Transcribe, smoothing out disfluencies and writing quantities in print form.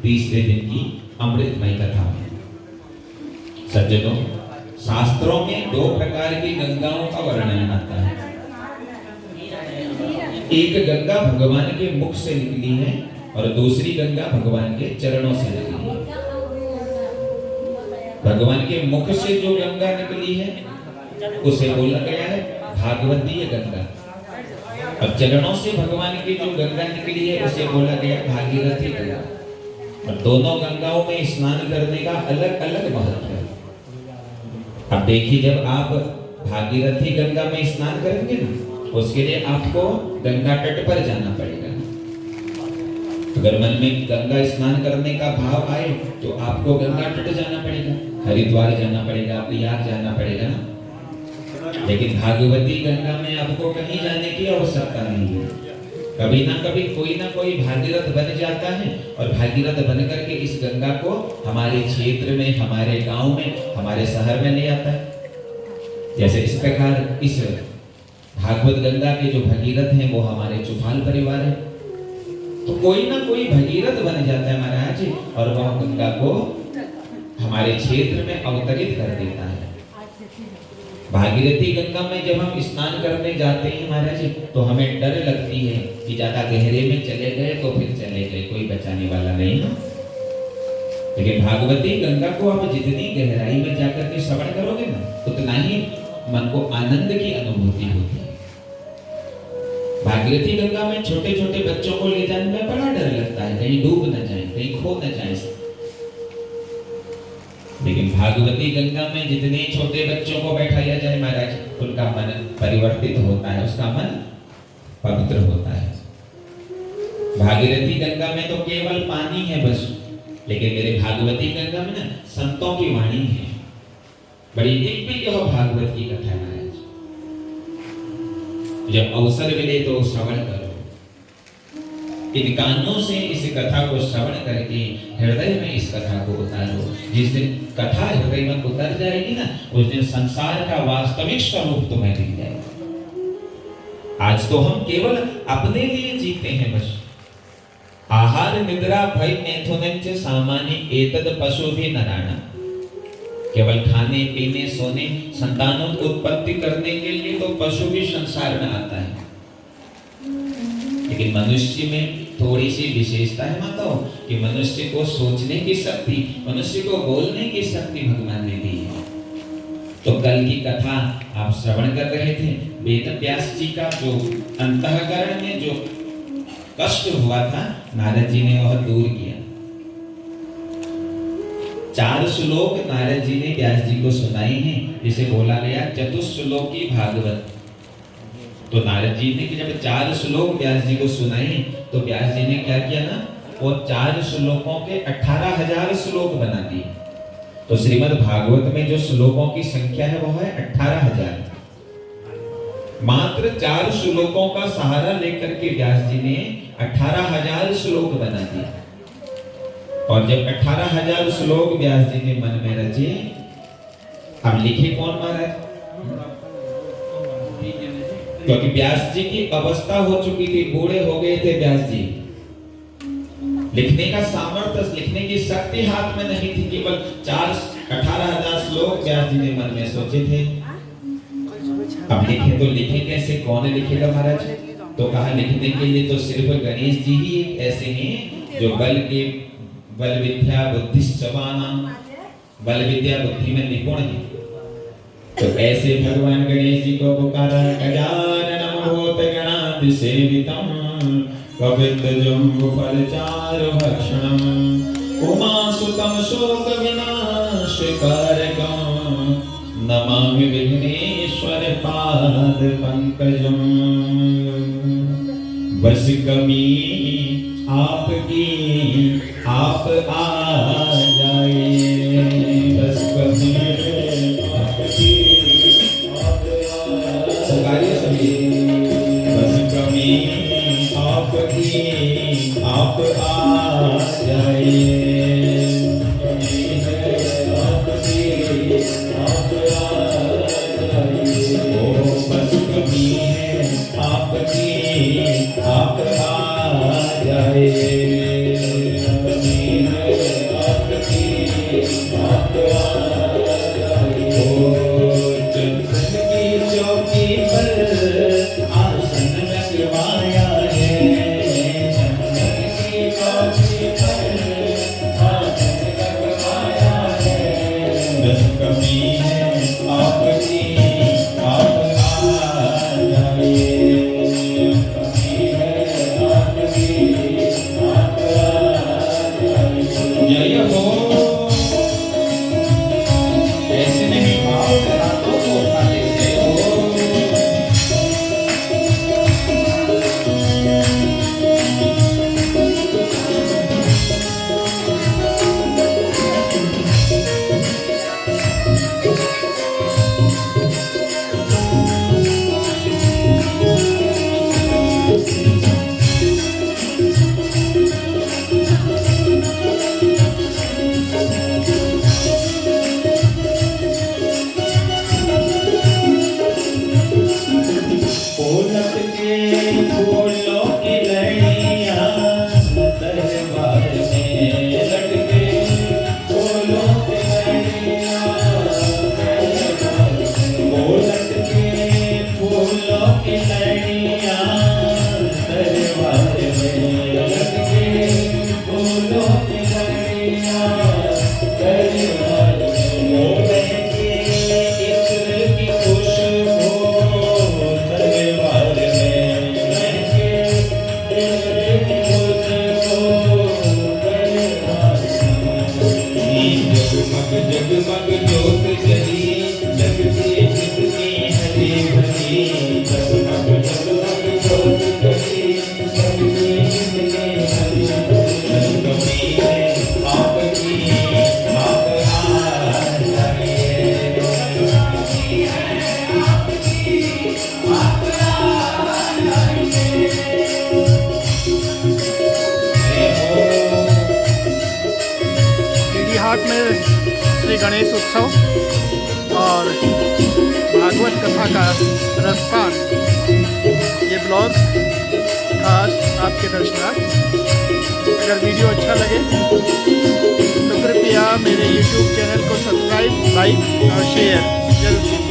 तीसरे दिन की अमृतमय कथा में। सज्जनों, शास्त्रों में दो प्रकार की गंगाओं का वर्णन आता है। एक गंगा भगवान के मुख से निकली है और दूसरी गंगा भगवान के चरणों से निकली है। भगवान के मुख से जो गंगा निकली है उसे बोला गया है भागवतीय गंगा, और चरणों से भगवान की जो गंगा निकली है उसे बोला गया भागीरथी गंगा। और दोनों गंगाओं में स्नान करने का अलग अलग महत्व है। अब देखिए, जब आप भागीरथी गंगा में स्नान करेंगे ना, उसके लिए आपको गंगा तट पर जाना पड़ेगा। अगर मन में गंगा स्नान करने का भाव आए तो आपको गंगा तट जाना पड़ेगा, हरिद्वार जाना पड़ेगा, प्रयाग जाना पड़ेगा ना। लेकिन भागवती गंगा में आपको कहीं जाने की आवश्यकता नहीं है। कभी ना कभी कोई ना कोई भागीरथ बन जाता है और भागीरथ बन करके इस गंगा को हमारे क्षेत्र में, हमारे गांव में, हमारे शहर में ले आता है। जैसे इस प्रकार इस भागवत गंगा के जो भगीरथ हैं वो हमारे चुफाल परिवार है। तो कोई ना कोई भगीरथ बन जाता है महाराज, और वह गंगा को हमारे क्षेत्र में अवतरित कर देता है। भागीरथी गंगा में जब हम स्नान करने जाते हैं महाराज, तो हमें डर लगती है कि ज्यादा गहरे में चले गए तो फिर चले गए, कोई बचाने वाला नहीं है। लेकिन भागवती गंगा को आप जितनी गहराई में जाकर के श्रवण करोगे ना, उतना ही मन को आनंद की अनुभूति होती है। भागीरथी गंगा में छोटे छोटे बच्चों को ले जाने में बड़ा डर लगता है, कहीं डूब न जाए, कहीं खो न जाए। लेकिन भागवती गंगा में जितने छोटे बच्चों को बैठाया जाए महाराज, उनका मन परिवर्तित होता है, उसका मन पवित्र होता है। भागीरथी गंगा में तो केवल पानी है बस, लेकिन मेरे भागवती गंगा में ना संतों की वाणी है। बड़ी दिव्य यह भागवत की कथा है महाराज। जब अवसर मिले तो श्रवण करो, इन कानों से इस कथा को श्रवण करके हृदय में इस कथा को उतारो। जिस दिन कथा हृदय में उतर जाएगी ना, उस दिन संसार का वास्तविक स्वरूप तुम्हें दिख जाएगा। आज तो हम केवल अपने लिए जीते हैं बस। आहार निद्रा भय मैथुनं च सामान्य एतद पशु भी नराणा। केवल खाने पीने सोने संतानों उत्पत्ति करने के लिए तो पशु भी संसार में आता है। लेकिन मनुष्य में थोड़ी सी विशेषता है माताओं, कि मनुष्य को सोचने की शक्ति, मनुष्य को बोलने की शक्ति भगवान ने दी है। तो कल की कथा आप श्रवण कर रहे थे, वेद व्यास जी का जो अंतःकरण में जो कष्ट हुआ था, नारद जी ने वह दूर किया। 4 श्लोक नारद जी ने व्यास जी को सुनाए हैं, जिसे बोला गया चतुश्लोकी भागवत। तो नारद जी ने कि जब 4 श्लोक व्यास जी को सुनाए, तो व्यास जी ने क्या किया ना, वो 4 श्लोकों के 18,000 श्लोक बना दिए। तो श्रीमद् भागवत में जो श्लोकों की संख्या है वो है 18,000। मात्र 4 श्लोकों का सहारा लेकर के व्यास जी ने 18,000 श्लोक बना दिए। और जब 18,000 श्लोक व्यास जी ने मन में रचे, अब लिखे कौन महाराज? क्योंकि व्यास जी की अवस्था हो चुकी थी, बूढ़े हो गए थे व्यास जी। लिखने का सामर्थ्य, लिखने की शक्ति हाथ में नहीं थी। केवल 18,000 श्लोक व्यास जी ने मन में सोचे थे। अब लिखे तो लिखे कैसे, कौन लिखेगा महाराज? तो कहा लिखने के लिए तो सिर्फ गणेश जी ही ऐसे हैं जो बल विद्या बुद्धि सवाना, बल विद्या बुद्धि में निपुण है। तो ऐसे भगवान गणेश जी को पुकारा, गजाननं भूतगणाधिसेवितं कपित्तजम्बुफलचारुभक्षणं उमासुतं शोकविनाशकारकं नमामि विघ्नेश्वर पादपङ्कजं। बस कमी आपकी आप आ जाए, बस कमी आपकी बस कमी आपकी आप आ जाए, आपकी आप आ जाए। ओ बस कमी है आपकी आप आ जाए, कमी है गणेश उत्सव और भागवत कथा का रसपान ये ब्लॉग आज आपके दर्शनार्थ। अगर वीडियो अच्छा लगे तो कृपया मेरे YouTube चैनल को सब्सक्राइब, लाइक और शेयर जरूर।